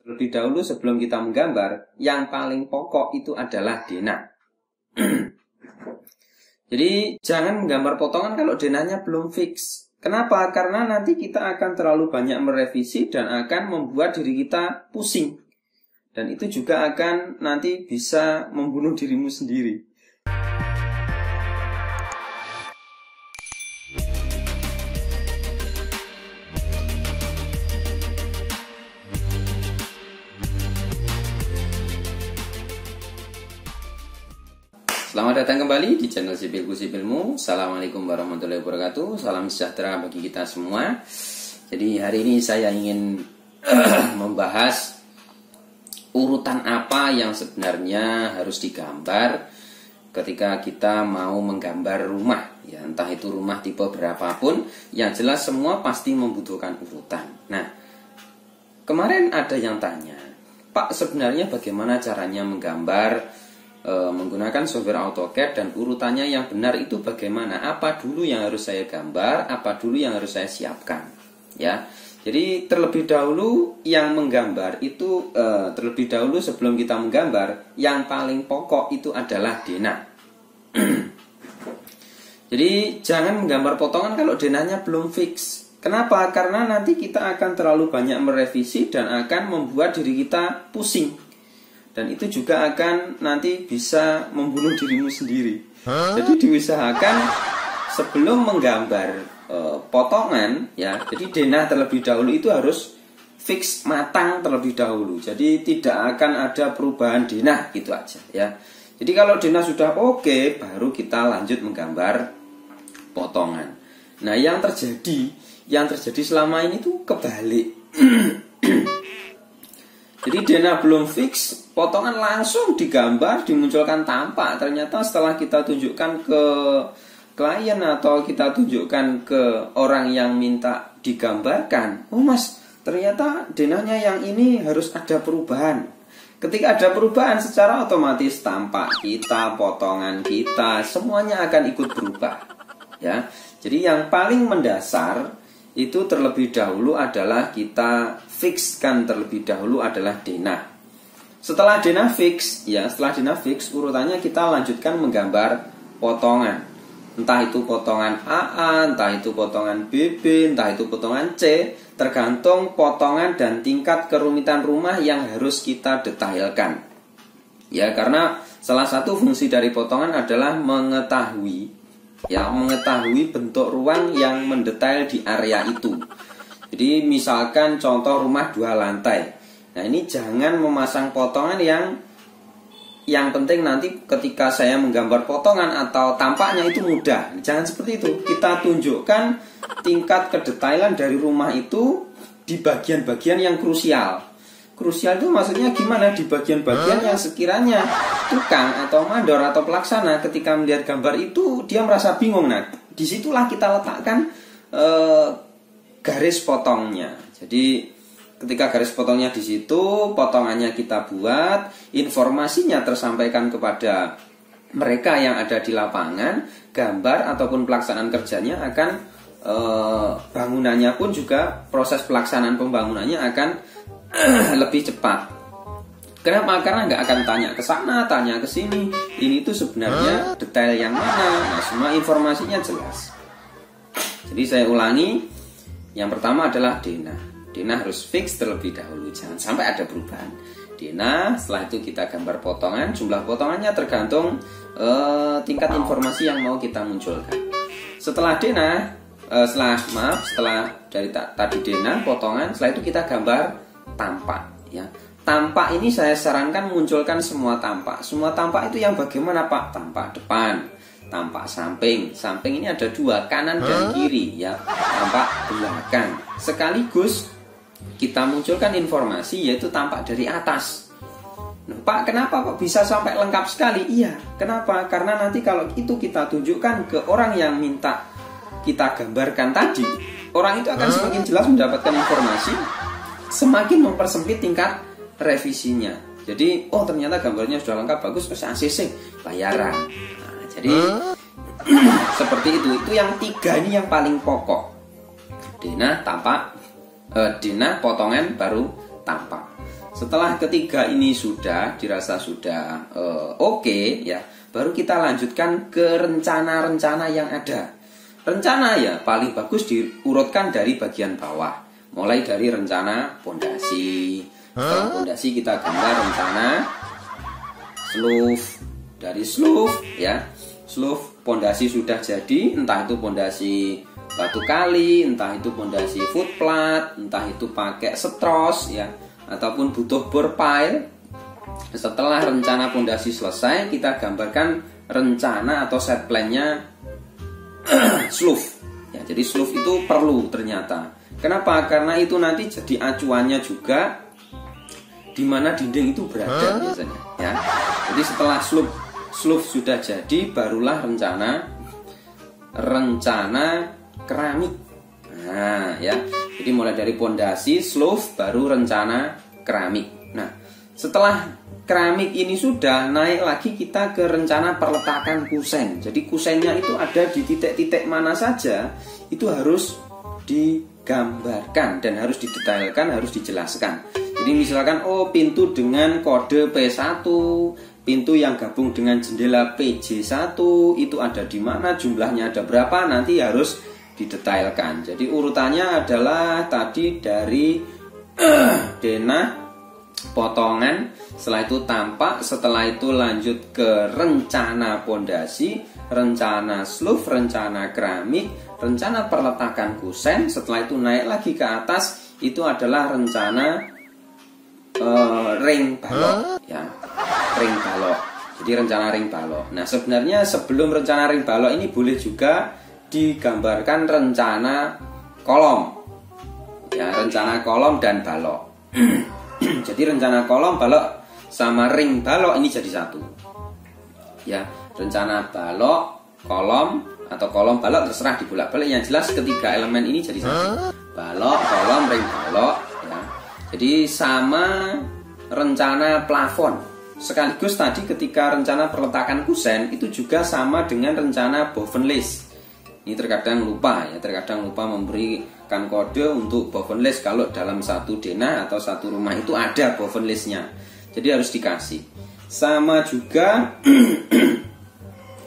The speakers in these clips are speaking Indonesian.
Lebih dahulu sebelum kita menggambar, yang paling pokok itu adalah denah. Jadi jangan menggambar potongan kalau denahnya belum fix. Kenapa? Karena nanti kita akan terlalu banyak merevisi dan akan membuat diri kita pusing. Dan itu juga akan nanti bisa membunuh dirimu sendiri. Selamat datang kembali di channel Sipilku Sipilmu. Assalamualaikum warahmatullahi wabarakatuh. Salam sejahtera bagi kita semua. Jadi hari ini saya ingin membahas urutan apa yang sebenarnya harus digambar ketika kita mau menggambar rumah. Ya, entah itu rumah tipe berapapun, yang jelas semua pasti membutuhkan urutan. Nah, kemarin ada yang tanya, Pak, sebenarnya bagaimana caranya menggambar menggunakan software AutoCAD dan urutannya yang benar itu bagaimana? Apa dulu yang harus saya gambar? Apa dulu yang harus saya siapkan? Ya, jadi terlebih dahulu yang menggambar itu terlebih dahulu sebelum kita menggambar, yang paling pokok itu adalah denah. Jadi jangan menggambar potongan kalau denahnya belum fix. Kenapa? Karena nanti kita akan terlalu banyak merevisi dan akan membuat diri kita pusing. Dan itu juga akan nanti bisa membunuh dirimu sendiri. Jadi diusahakan sebelum menggambar potongan, ya. Jadi denah terlebih dahulu itu harus fix matang terlebih dahulu. Jadi tidak akan ada perubahan denah, gitu aja, ya. Jadi kalau denah sudah oke, baru kita lanjut menggambar potongan. Nah, yang terjadi selama ini tuh kebalik. Jadi denah belum fix, potongan langsung digambar, dimunculkan tampak. Ternyata setelah kita tunjukkan ke klien atau kita tunjukkan ke orang yang minta digambarkan, oh mas, ternyata denahnya yang ini harus ada perubahan. Ketika ada perubahan, secara otomatis tampak kita, potongan kita, semuanya akan ikut berubah. Ya, jadi yang paling mendasar itu terlebih dahulu adalah kita fixkan terlebih dahulu adalah denah. Setelah denah fix, urutannya kita lanjutkan menggambar potongan. Entah itu potongan AA, entah itu potongan BB, entah itu potongan C, tergantung potongan dan tingkat kerumitan rumah yang harus kita detailkan. Ya, karena salah satu fungsi dari potongan adalah mengetahui bentuk ruang yang mendetail di area itu. Jadi misalkan contoh rumah 2 lantai. Nah, ini jangan memasang potongan yang penting nanti ketika saya menggambar potongan atau tampaknya itu mudah. Jangan seperti itu. Kita tunjukkan tingkat kedetailan dari rumah itu di bagian-bagian yang krusial. Krusial itu maksudnya gimana? Di bagian-bagian yang sekiranya tukang atau mandor atau pelaksana ketika melihat gambar itu dia merasa bingung. Nah, disitulah kita letakkan garis potongnya. Jadi ketika garis potongnya di situ, potongannya kita buat, informasinya tersampaikan kepada mereka yang ada di lapangan, gambar ataupun pelaksanaan kerjanya akan bangunannya pun juga proses pelaksanaan pembangunannya akan lebih cepat. Kenapa? Karena nggak akan tanya ke sana, tanya ke sini. Ini tuh sebenarnya detail yang mana. Nah, semua informasinya jelas. Jadi saya ulangi, yang pertama adalah denah. Denah harus fix terlebih dahulu, jangan sampai ada perubahan. Denah, setelah itu kita gambar potongan. Jumlah potongannya tergantung tingkat informasi yang mau kita munculkan. Setelah denah, setelah dari tadi denah, potongan, setelah itu kita gambar tampak, ya. Tampak ini saya sarankan munculkan semua tampak. Semua tampak itu yang bagaimana, Pak? Tampak depan, tampak samping. Samping ini ada 2, kanan dan kiri, ya. Tampak belakang. Sekaligus kita munculkan informasi yaitu tampak dari atas. Nah, Pak, kenapa kok bisa sampai lengkap sekali? Iya, kenapa? Karena nanti kalau itu kita tunjukkan ke orang yang minta kita gambarkan tadi, orang itu akan semakin jelas mendapatkan informasi, semakin mempersempit tingkat revisinya. Jadi, oh ternyata gambarnya sudah lengkap, bagus, terus ACC, bayaran. Nah, jadi seperti itu. Itu yang 3 ini yang paling pokok. Denah, tampak, denah, potongan, baru tampak. Setelah ketiga ini sudah dirasa sudah oke, ya, baru kita lanjutkan ke rencana-rencana yang ada. Rencana ya paling bagus diurutkan dari bagian bawah, mulai dari rencana pondasi. Setelah pondasi kita gambar rencana slope. Dari slope, ya, slope pondasi sudah jadi, entah itu pondasi batu kali, entah itu pondasi footplat, entah itu pakai setros, ya, ataupun butuh bore pile. Setelah rencana pondasi selesai, kita gambarkan rencana atau set plan-nya slope. Ya, jadi slope itu perlu ternyata. Kenapa? Karena itu nanti jadi acuannya juga di mana dinding itu berada biasanya. Ya, jadi setelah slope sudah jadi, barulah rencana keramik. Nah, ya. Jadi mulai dari pondasi, slope, baru rencana keramik. Nah, setelah keramik ini sudah, naik lagi kita ke rencana perletakan kusen. Jadi kusennya itu ada di titik-titik mana saja, itu harus digambarkan dan harus didetailkan, harus dijelaskan. Jadi misalkan pintu dengan kode P1, pintu yang gabung dengan jendela PJ1 itu ada di mana, jumlahnya ada berapa, nanti harus didetailkan. Jadi urutannya adalah tadi dari denah, potongan, setelah itu tampak, setelah itu lanjut ke rencana pondasi, rencana slope, rencana keramik, rencana perletakan kusen, setelah itu naik lagi ke atas, itu adalah rencana ring balok, ya, ring balok. Jadi rencana ring balok. Nah, sebenarnya sebelum rencana ring balok ini boleh juga digambarkan rencana kolom, ya, rencana kolom dan balok. Jadi rencana kolom, balok sama ring balok ini jadi satu, ya. Rencana balok, kolom atau kolom balok terserah dibolak-balik, yang jelas ketiga elemen ini jadi satu, balok, kolom, ring balok, ya. Jadi sama rencana plafon. Sekaligus tadi ketika rencana perletakan kusen itu juga sama dengan rencana bovenlist. Ini terkadang lupa, ya, terkadang lupa memberikan kode untuk bovenlist kalau dalam satu denah atau satu rumah itu ada bovenlistnya. Jadi harus dikasih. Sama juga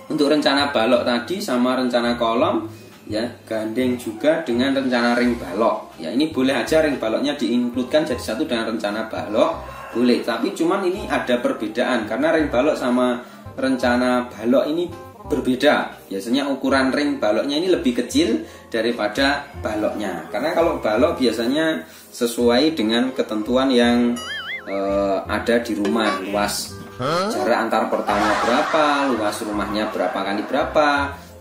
untuk rencana balok tadi sama rencana kolom, ya, gandeng juga dengan rencana ring balok. Ya, ini boleh aja ring baloknya diinkludkan jadi satu dengan rencana balok, boleh. Tapi cuman ini ada perbedaan karena ring balok sama rencana balok ini berbeda. Biasanya ukuran ring baloknya ini lebih kecil daripada baloknya. Karena kalau balok biasanya sesuai dengan ketentuan yang ada di rumah, luas jarak antar portalnya berapa, luas rumahnya berapa kali berapa,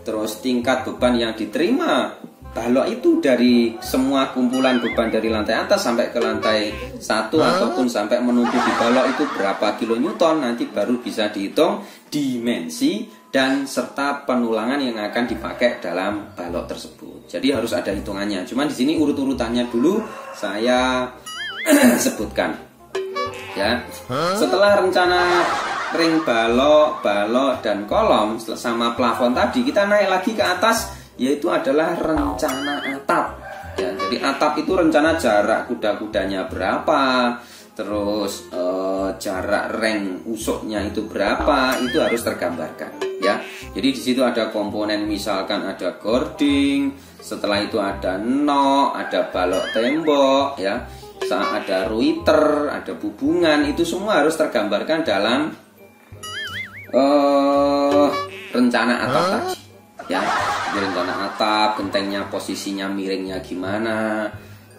terus tingkat beban yang diterima balok itu dari semua kumpulan beban dari lantai atas sampai ke lantai 1 ataupun sampai menuju di balok itu berapa kilonewton, nanti baru bisa dihitung dimensi dan serta penulangan yang akan dipakai dalam balok tersebut. Jadi harus ada hitungannya. Cuman di sini urut-urutannya dulu saya sebutkan. Ya. Setelah rencana ring balok, dan kolom sama plafon tadi, kita naik lagi ke atas, yaitu adalah rencana atap. Ya, jadi atap itu rencana jarak kuda-kudanya berapa, terus jarak reng usuknya itu berapa, itu harus tergambarkan. Ya, jadi di situ ada komponen, misalkan ada gording, setelah itu ada nok, ada balok tembok, ya, ada ruiter, ada bubungan, itu semua harus tergambarkan dalam rencana atap tadi, ya. Di rencana atap, gentengnya posisinya miringnya gimana,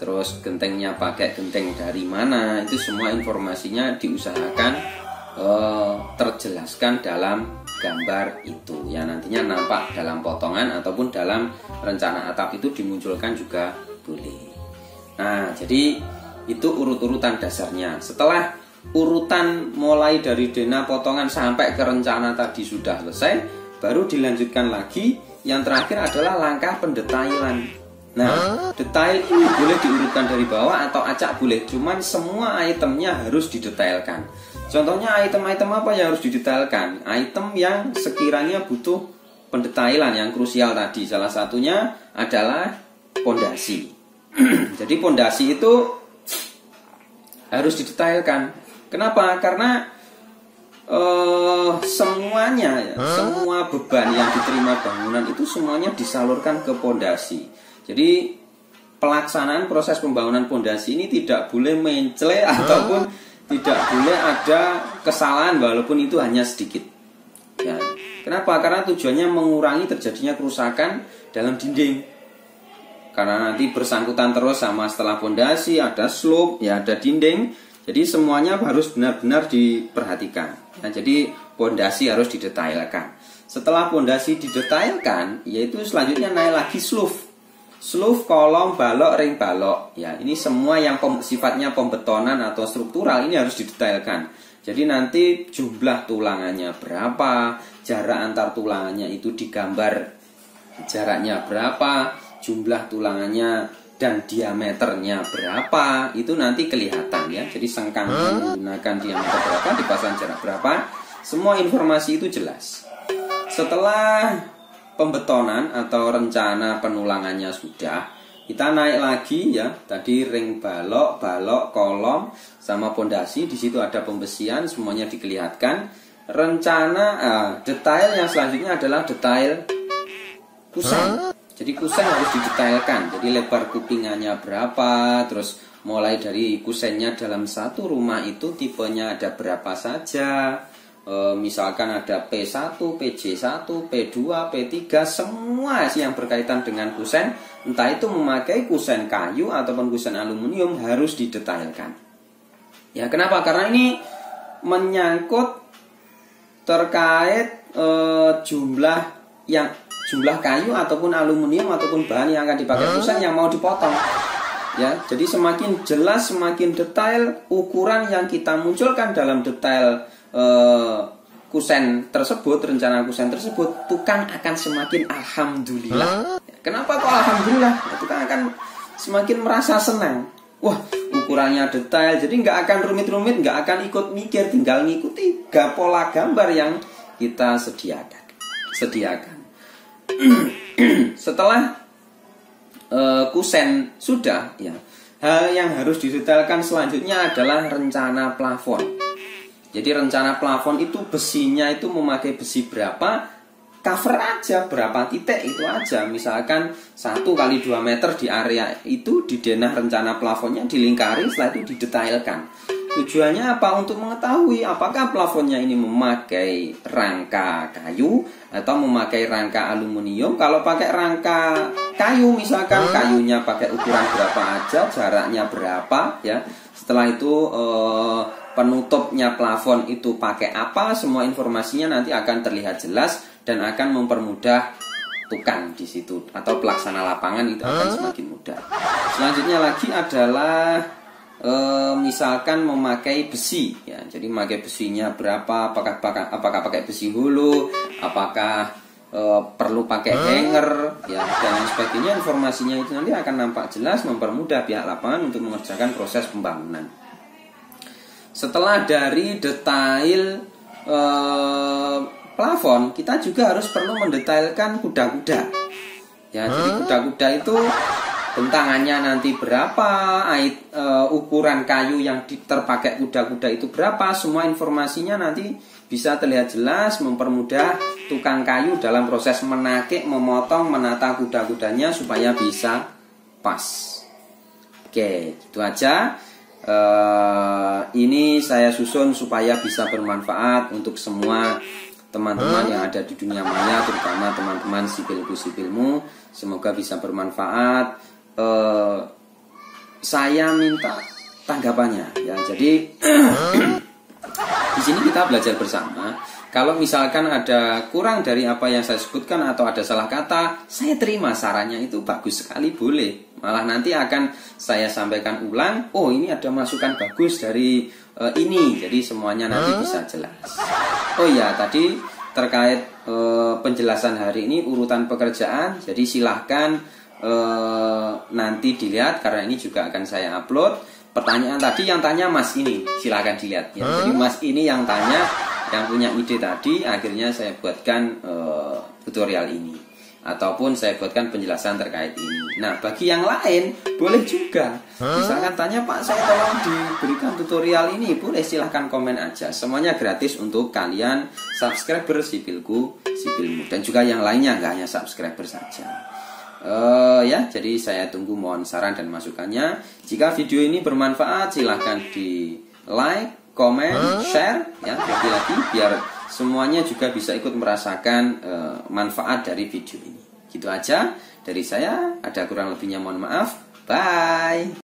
terus gentengnya pakai genteng dari mana, itu semua informasinya diusahakan terjelaskan dalam gambar itu, ya, nantinya nampak dalam potongan ataupun dalam rencana atap itu dimunculkan juga boleh. Nah, jadi itu urut-urutan dasarnya. Setelah urutan mulai dari denah potongan sampai ke rencana tadi sudah selesai, baru dilanjutkan lagi. Yang terakhir adalah langkah pendetailan. Nah, detail ini boleh diurutkan dari bawah atau acak boleh, cuman semua itemnya harus didetailkan. Contohnya item-item apa yang harus didetailkan? Item yang sekiranya butuh pendetailan yang krusial tadi. Salah satunya adalah pondasi. Jadi pondasi itu harus didetailkan. Kenapa? Karena semuanya ya, semua beban yang diterima bangunan itu semuanya disalurkan ke pondasi. Jadi pelaksanaan proses pembangunan pondasi ini tidak boleh mencele ataupun tidak boleh ada kesalahan walaupun itu hanya sedikit. Ya. Kenapa? Karena tujuannya mengurangi terjadinya kerusakan dalam dinding. Karena nanti bersangkutan terus sama setelah pondasi ada slope, ya ada dinding. Jadi semuanya harus benar-benar diperhatikan. Nah, jadi pondasi harus didetailkan. Setelah pondasi didetailkan, yaitu selanjutnya naik lagi slope. Slope, kolom, balok, ring balok. Ya, ini semua yang sifatnya pembetonan atau struktural ini harus didetailkan. Jadi nanti jumlah tulangannya berapa, jarak antar tulangannya itu digambar jaraknya berapa, jumlah tulangannya dan diameternya berapa, itu nanti kelihatan ya. Jadi sengkang menggunakan diameter berapa, dipasang jarak berapa, semua informasi itu jelas. Setelah pembetonan atau rencana penulangannya sudah, kita naik lagi ya. Tadi ring balok, kolom, sama pondasi. Di situ ada pembesian, semuanya dikelihatkan. Rencana detail yang selanjutnya adalah detail kusen. Jadi kusen harus didetailkan. Jadi lebar kupingannya berapa, terus mulai dari kusennya dalam satu rumah itu tipenya ada berapa saja. Misalkan ada P1, PJ1, P2, P3, semua yang berkaitan dengan kusen, entah itu memakai kusen kayu ataupun kusen aluminium, harus didetailkan. Ya, kenapa? Karena ini menyangkut terkait jumlah kayu ataupun aluminium ataupun bahan yang akan dipakai kusen yang mau dipotong. Ya, jadi semakin jelas, semakin detail ukuran yang kita munculkan dalam detail kusen tersebut, rencana kusen tersebut, tukang akan semakin alhamdulillah. Kenapa kok alhamdulillah? Tukang akan semakin merasa senang. Wah, ukurannya detail, jadi nggak akan rumit-rumit, nggak akan ikut mikir, tinggal ngikuti pola gambar yang kita sediakan. Setelah kusen sudah, ya, hal yang harus didetailkan selanjutnya adalah rencana plafon. Jadi rencana plafon itu besinya itu memakai besi berapa, cover aja berapa titik itu aja. Misalkan 1 kali 2 meter di area itu di denah rencana plafonnya dilingkari, setelah itu didetailkan. Tujuannya apa? Untuk mengetahui apakah plafonnya ini memakai rangka kayu atau memakai rangka aluminium. Kalau pakai rangka kayu, misalkan kayunya pakai ukuran berapa aja, jaraknya berapa, ya. Setelah itu penutupnya plafon itu pakai apa, semua informasinya nanti akan terlihat jelas dan akan mempermudah tukang di situ atau pelaksana lapangan itu akan semakin mudah. Selanjutnya lagi adalah misalkan memakai besi, ya. Jadi memakai besinya berapa, apakah pakai besi hulu, apakah perlu pakai hanger, ya, dan lain sebagainya. Informasinya itu nanti akan nampak jelas, mempermudah pihak lapangan untuk mengerjakan proses pembangunan. Setelah dari detail plafon, kita juga harus perlu mendetailkan kuda-kuda. Ya, jadi kuda-kuda itu bentangannya nanti berapa, ukuran kayu yang terpakai kuda-kuda itu berapa, semua informasinya nanti bisa terlihat jelas, mempermudah tukang kayu dalam proses menakik, memotong, menata kuda-kudanya supaya bisa pas. Oke, itu aja. Ini saya susun supaya bisa bermanfaat untuk semua teman-teman yang ada di dunia maya, terutama teman-teman sipilmu. Semoga bisa bermanfaat. Saya minta tanggapannya, ya. Jadi di sini kita belajar bersama. Kalau misalkan ada kurang dari apa yang saya sebutkan atau ada salah kata, saya terima sarannya, itu bagus sekali, boleh. Malah nanti akan saya sampaikan ulang. Oh, ini ada masukan bagus dari ini. Jadi semuanya nanti bisa jelas. Oh ya, tadi terkait penjelasan hari ini urutan pekerjaan. Jadi silahkan nanti dilihat karena ini juga akan saya upload. Pertanyaan tadi yang tanya Mas ini, silahkan dilihat ya. Jadi Mas ini yang tanya, yang punya ide tadi, akhirnya saya buatkan tutorial ini. ataupun saya buatkan penjelasan terkait ini. Nah, bagi yang lain boleh juga. Misalkan tanya, Pak, saya tolong diberikan tutorial ini, boleh silahkan komen aja. Semuanya gratis untuk kalian subscriber Sipilku, Sipilmu, dan juga yang lainnya, nggak hanya subscriber saja. Ya, jadi saya tunggu mohon saran dan masukannya. Jika video ini bermanfaat, silahkan di like, komen, share, ya, lagi biar semuanya juga bisa ikut merasakan manfaat dari video ini. Gitu aja dari saya. Ada kurang lebihnya mohon maaf. Bye.